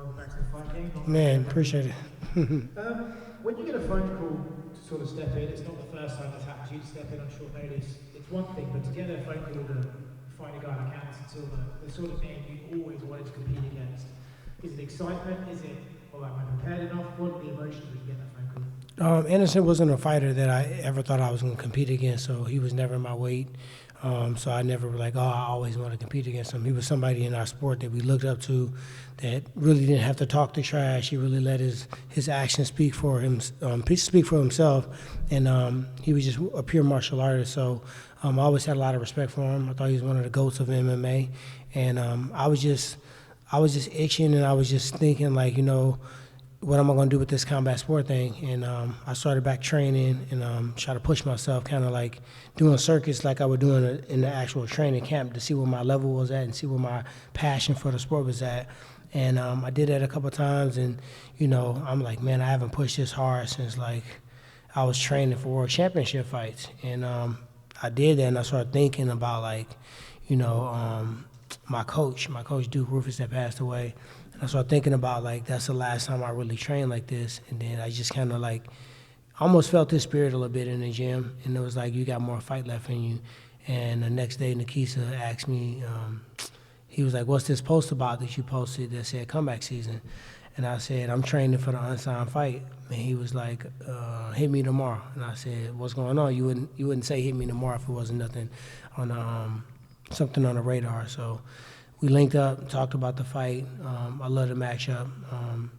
welcome back to the Fight Game. Man, appreciate it. When you get a phone call to sort of step in, it's not the first time it's happened to you to step in on short notice. It's one thing, but to get a phone call to fight a guy like Anderson Silva, the sort of name you always wanted to compete against, is it excitement? Is it, well, am I prepared enough? What are the emotions when you get that phone call? Anderson wasn't a fighter that I ever thought I was going to compete against, so he was never my weight. So I never was like, oh, I always want to compete against him. He was somebody in our sport that we looked up to that really didn't have to talk the trash. He really let his actions speak for him, speak for himself, and he was just a pure martial artist. So I always had a lot of respect for him. I thought he was one of the goats of MMA, and I was just itching, and I was just thinking like, what am I going to do with this combat sport thing? And I started back training and try to push myself, kind of like doing circuits like I would do in the actual training camp to see where my level was at and see where my passion for the sport was at. And I did that a couple of times, and, I'm like, man, I haven't pushed this hard since, like, I was training for world championship fights. And I did that, and I started thinking about, like, my coach Duke Rufus, that passed away. I started thinking about, like, that's the last time I really trained like this. And then I just kind of, like, almost felt his spirit a little bit in the gym. And it was like, you got more fight left in you. And the next day, Nikisa asked me, he was like, what's this post about that you posted that said comeback season? And I said, I'm training for the unsigned fight. And he was like, hit me tomorrow. And I said, what's going on? You wouldn't say hit me tomorrow if it wasn't nothing on something on the radar. So we linked up, talked about the fight. I love the matchup.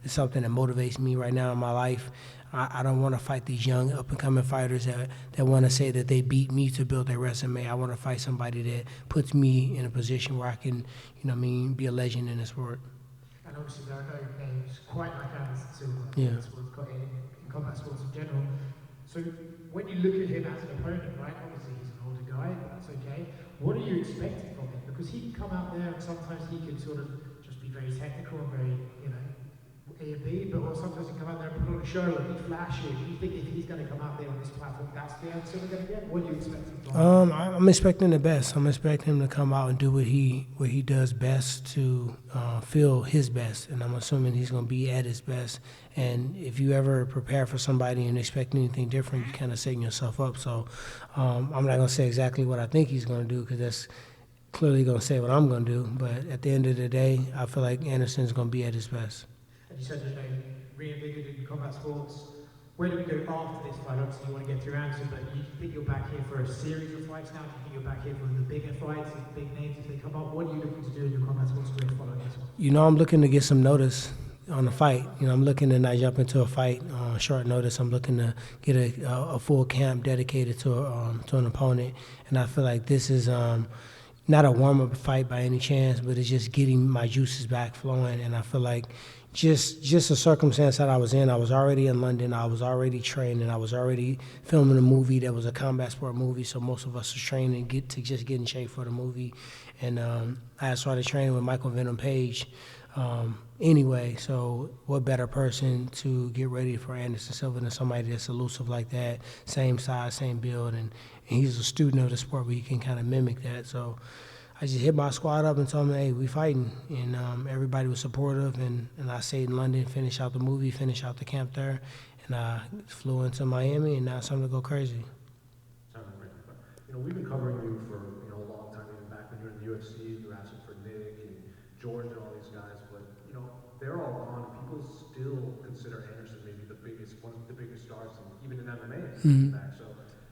It's something that motivates me right now in my life. I don't want to fight these young up-and-coming fighters that want to say that they beat me to build their resume. I want to fight somebody that puts me in a position where I can, be a legend in the sport. And obviously there are no names quite like Anderson Silva in combat sports in general. So when you look at him as an opponent, right, obviously he's an older guy, but that's okay. What are you expecting from him? Because he can come out there and sometimes he can sort of just be very technical and very, A and B, but or sometimes he can come out there and put on a show and be flashy. Do you think if he's going to come out there on this platform, that's the answer we're going to get? What are you expecting from him? I'm expecting the best. I'm expecting him to come out and do what he does best to feel his best, and I'm assuming he's going to be at his best. And if you ever prepare for somebody and expect anything different, you kind of setting yourself up. So I'm not going to say exactly what I think he's going to do, because that's clearly going to say what I'm going to do. But at the end of the day, I feel like Anderson's going to be at his best. And you said, reinvigorated in combat sports. Where do we go after this fight? Obviously, you want to get through Anderson, but you think you're back here for a series of fights now? Do you think you're back here for the bigger fights, the big names if they come up? What are you looking to do in your combat sports career following this one? I'm looking to get some notice on the fight. I'm looking to not jump into a fight on short notice. I'm looking to get a full camp dedicated to an opponent, and I feel like this is not a warm-up fight by any chance, but it's just getting my juices back flowing. And I feel like just the circumstance that I was in, I was already in London, I was already training, I was already filming a movie that was a combat sport movie, so most of us was training to just get in shape for the movie. And I had started training with Michael Venom Page anyway, so what better person to get ready for Anderson Silva than somebody that's elusive like that, same size, same build, and he's a student of the sport where he can kind of mimic that. So I just hit my squad up and told them, hey, we fighting. And everybody was supportive, and I stayed in London, finished out the movie, finished out the camp there, and I flew into Miami, and now it's time to go crazy. We've been covering you for a long time, even back when you were in the UFC, you were asking for Nick and George and all these guys, but they're all gone. People still consider Anderson maybe one of the biggest stars, even in MMA. Back. So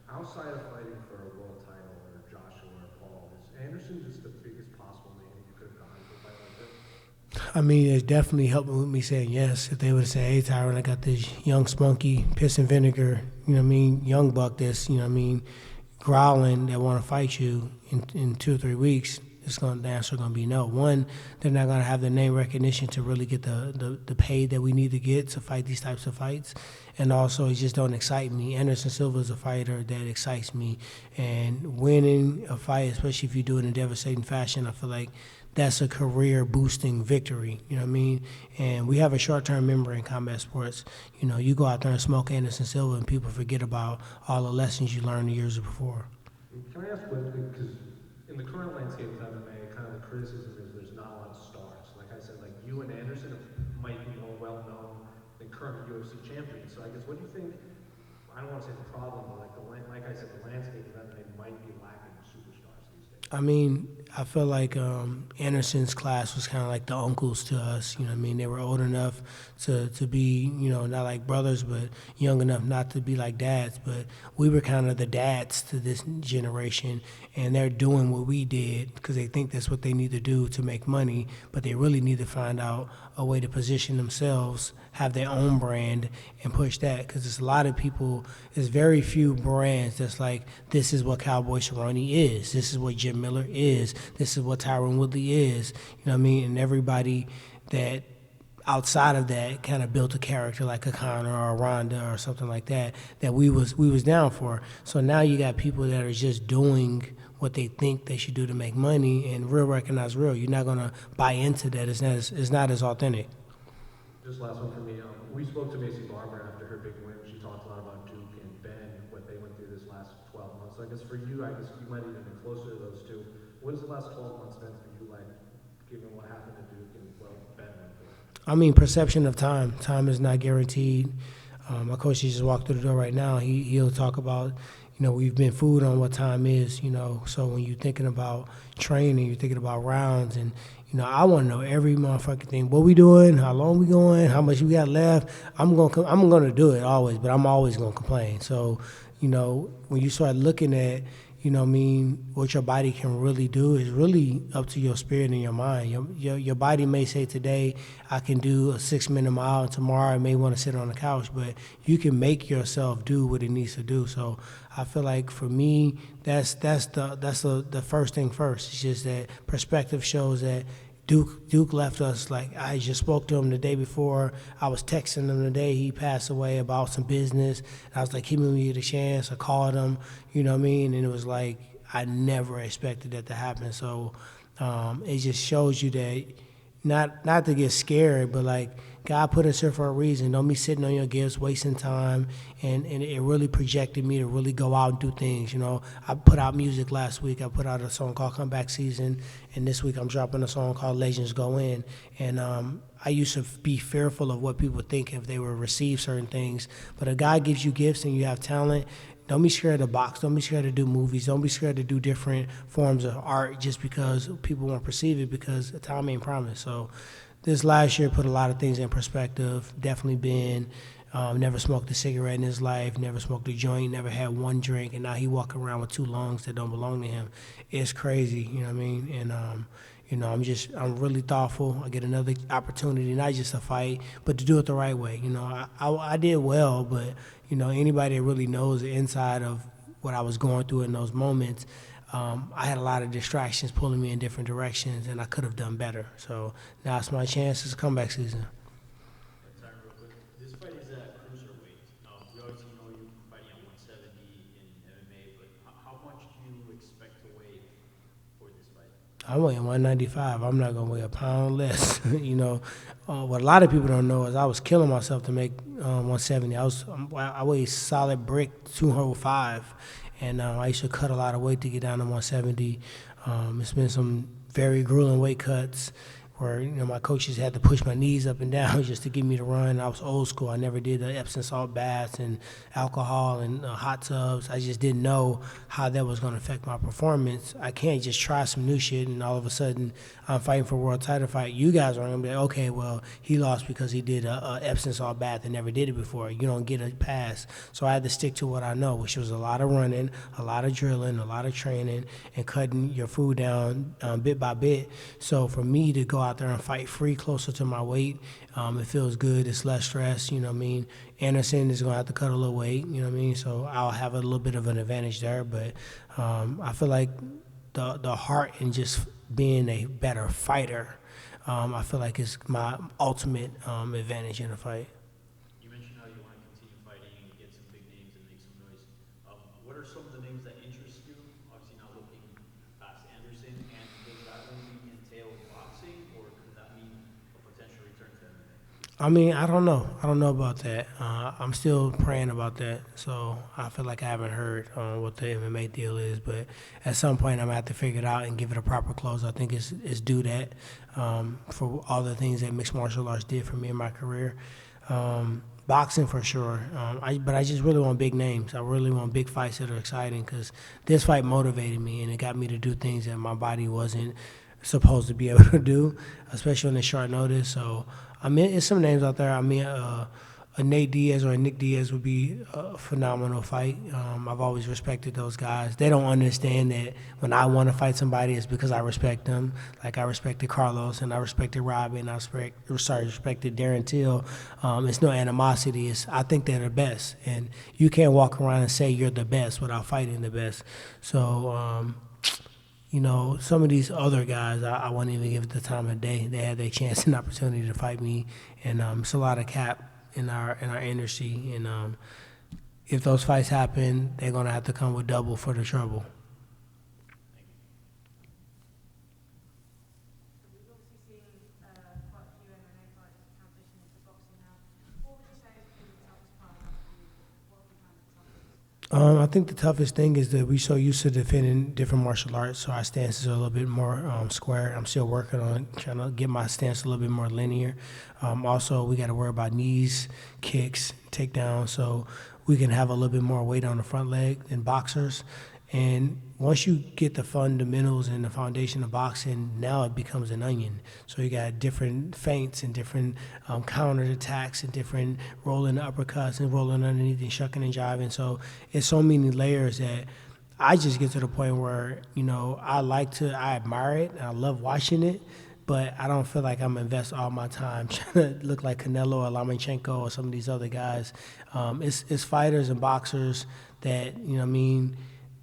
outside of fighting for a world title or Joshua or Paul, is Anderson just the biggest possible name that you could have gotten for a fight like this? I mean, it definitely helped with me saying yes. If they would have said, hey, Tyron, I got this young spunky, piss and vinegar, young buck that's, growling that want to fight you in 2 or 3 weeks, the answer going to be no. One, they're not going to have the name recognition to really get the pay that we need to get to fight these types of fights. And also, it just don't excite me. Anderson Silva is a fighter that excites me. And winning a fight, especially if you do it in devastating fashion, I feel like that's a career-boosting victory, And we have a short-term memory in combat sports. You go out there and smoke Anderson Silva and people forget about all the lessons you learned the years before. Can I ask, because in the current landscape of MMA, kind of the criticism is there's not a lot of stars. Like I said, like you and Anderson might current UFC champion. So I guess, what do you think, I don't want to say the problem, but like I said, the landscape of MMA might be lacking superstars these days? I mean, I feel like Anderson's class was kind of like the uncles to us. You know what I mean? They were old enough to be, not like brothers, but young enough not to be like dads. But we were kind of the dads to this generation, and they're doing what we did because they think that's what they need to do to make money, but they really need to find out a way to position themselves, have their own brand, and push that. Because there's a lot of people, there's very few brands that's like, this is what Cowboy Cerrone is, this is what Jim Miller is, this is what Tyron Woodley is, you know what I mean? And everybody that outside of that kind of built a character like a Conor or a Ronda or something like that we was down for. So now you got people that are just doing what they think they should do to make money, and real recognize real. You're not gonna buy into that. It's not as authentic. Just last one for me. We spoke to Macy Barber after her big win. She talked a lot about Duke and Ben, what they went through this last 12 months. So I guess for you, I guess you might even be closer to those two. What has the last 12 months been for you, like, given what happened to Duke and what Ben went through? I mean, perception of time. Time is not guaranteed. My coach just walked through the door right now. He'll talk about, we've been fooled on what time is, So when you're thinking about training, you're thinking about rounds, and, I want to know every motherfucking thing. What we doing? How long we going? How much we got left? I'm gonna do it always, but I'm always gonna complain. So, when you start looking at, what your body can really do is really up to your spirit and your mind. Your body may say today, I can do a 6-minute mile, and tomorrow I may want to sit on the couch, but you can make yourself do what it needs to do. So I feel like for me, that's the first thing first. It's just that perspective shows that Duke left us, like, I just spoke to him the day before. I was texting him the day he passed away about some business. And I was like, give me the chance. I called him, you know what I mean? And it was like, I never expected that to happen. So it just shows you that not to get scared, but like, God put us here for a reason. Don't be sitting on your gifts, wasting time. And it really projected me to really go out and do things. I put out music last week. I put out a song called Comeback Season. And this week I'm dropping a song called Legends Go In. And I used to be fearful of what people think if they would receive certain things. But if God gives you gifts and you have talent, don't be scared to box. Don't be scared to do movies. Don't be scared to do different forms of art just because people won't perceive it, because time ain't promised. So this last year put a lot of things in perspective. Definitely been, never smoked a cigarette in his life, never smoked a joint, never had one drink, and now he walking around with 2 lungs that don't belong to him. It's crazy, you know what I mean? And I'm really thoughtful. I get another opportunity, not just to fight, but to do it the right way. I did well, but anybody that really knows the inside of what I was going through in those moments, I had a lot of distractions pulling me in different directions, and I could have done better. So now it's my chance. It's comeback season. Tyron, real quick. This fight is at cruiserweight. We obviously know you fighting at 170 in MMA, but how much do you expect to weigh for this fight? I'm weighing 195. I'm not gonna weigh a pound less. What a lot of people don't know is I was killing myself to make 170. I weighed solid brick 205. And I used to cut a lot of weight to get down to 170. It's been some very grueling weight cuts where my coaches had to push my knees up and down just to get me to run. I was old school. I never did the Epsom salt baths and alcohol and hot tubs. I just didn't know how that was going to affect my performance. I can't just try some new shit and all of a sudden I'm fighting for a world title fight. You guys are going to be like, okay, well, he lost because he did a Epsom salt bath and never did it before. You don't get a pass. So I had to stick to what I know, which was a lot of running, a lot of drilling, a lot of training, and cutting your food down bit by bit. So for me to go out there and fight free closer to my weight, it feels good. It's less stress, you know what I mean? Anderson is going to have to cut a little weight, you know what I mean? So I'll have a little bit of an advantage there. But I feel like the heart and just being a better fighter, I feel like it's my ultimate advantage in a fight. You mentioned how you want to continue fighting and get some big names and make some noise. What are some of the names that interest you? Obviously not looking past Anderson, and does that only entail boxing, or could that mean a potential return to MMA? I mean, I don't know. I don't know about that. I'm still praying about that. So I feel like I haven't heard what the MMA deal is. But at some point, I'm going to have to figure it out and give it a proper close. I think it's due that for all the things that mixed martial arts did for me in my career. Boxing for sure. But I just really want big names. I really want big fights that are exciting because this fight motivated me and it got me to do things that my body wasn't supposed to be able to do, especially on the short notice. So I mean, it's some names out there. I mean, a Nate Diaz or a Nick Diaz would be a phenomenal fight. I've always respected those guys. They don't understand that when I want to fight somebody, it's because I respect them. Like I respected Carlos and I respected Rob and I respected Darren Till. It's no animosity. I think they're the best, and you can't walk around and say you're the best without fighting the best. So. Some of these other guys, I won't even give it the time of day. They had their chance and opportunity to fight me, and it's a lot of cap in our industry. And if those fights happen, they're gonna have to come with double for the trouble. We've obviously seen quite a few MMA fighters transition into boxing now. What would you say has been the toughest part for you? What have you found the toughest? I think the toughest thing is that we're so used to defending different martial arts, so our stances are a little bit more square. I'm still working on trying to get my stance a little bit more linear. Also, we got to worry about knees, kicks, takedowns, so we can have a little bit more weight on the front leg than boxers. And once you get the fundamentals and the foundation of boxing, now it becomes an onion. So you got different feints and different counter attacks and different rolling uppercuts and rolling underneath and shucking and jiving. So it's so many layers that I just get to the point where, I admire it and I love watching it, but I don't feel like I'm invest all my time trying to look like Canelo or Lomachenko or some of these other guys. It's fighters and boxers that,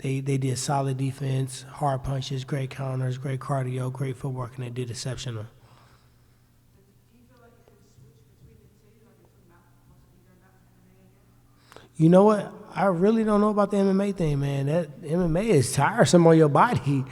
They did solid defense, hard punches, great counters, great cardio, great footwork, and they did exceptional. Do you feel like you could switch between the two, like you're talking about possibly going back to MMA again? You know what? I really don't know about the MMA thing, man. That MMA is tiresome on your body.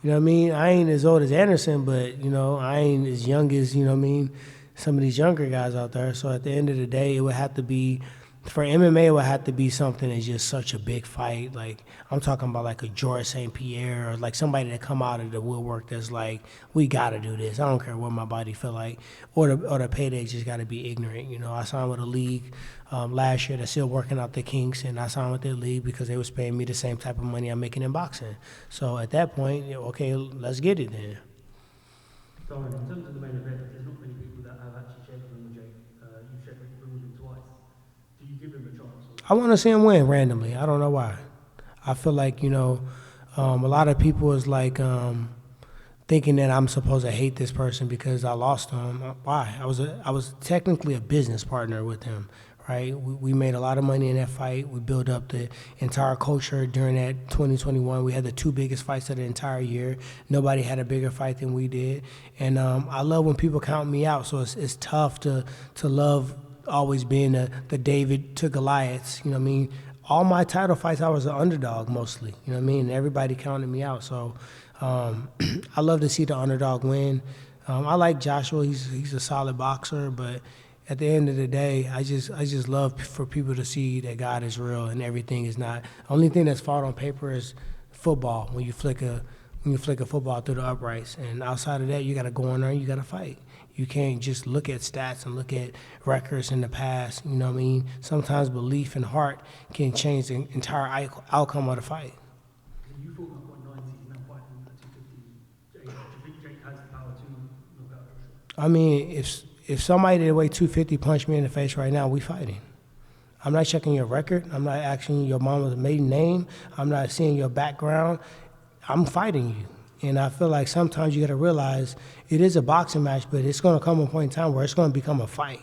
You know what I mean? I ain't as old as Anderson, but, I ain't as young as, some of these younger guys out there. So at the end of the day, it would have to be, for MMA, it would have to be something that's just such a big fight. Like, I'm talking about like a George St. Pierre or like somebody that come out of the woodwork that's like, we got to do this. I don't care what my body feel like. Or the payday just got to be ignorant. I signed with a league last year that's still working out the kinks, and I signed with their league because they was paying me the same type of money I'm making in boxing. So at that point, okay, let's get it then. Tyron, in terms of the main event, there's not many people that have actually checked Wimbledon. You've checked Wimbledon twice. Do you give him a chance? I want to see him win randomly. I don't know why. I feel like, a lot of people is like thinking that I'm supposed to hate this person because I lost him. Why? I was technically a business partner with him, right? We made a lot of money in that fight. We built up the entire culture during that 2021. We had the two biggest fights of the entire year. Nobody had a bigger fight than we did. And I love when people count me out. So it's tough to love always being the David to Goliaths, you know what I mean? All my title fights, I was an underdog mostly, you know what I mean? Everybody counted me out. So I love to see the underdog win. I like Joshua. He's a solid boxer, but at the end of the day, I just love for people to see that God is real and everything is not. The only thing that's fought on paper is football. When you flick a football through the uprights, and outside of that, you got to go in there and you got to fight. You can't just look at stats and look at records in the past. You know what I mean? Sometimes belief and heart can change the entire outcome of the fight. You fought at 190, he's now fighting at 250. Do you think Jake has the power to knock out Joshua? I mean, if somebody that weigh 250 punched me in the face right now, we fighting. I'm not checking your record. I'm not asking your mama's maiden name. I'm not seeing your background. I'm fighting you. And I feel like sometimes you got to realize it is a boxing match, but it's going to come a point in time where it's going to become a fight.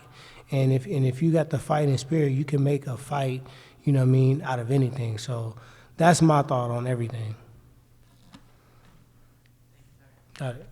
And if you got the fighting spirit, you can make a fight, you know what I mean, out of anything. So that's my thought on everything. Got it.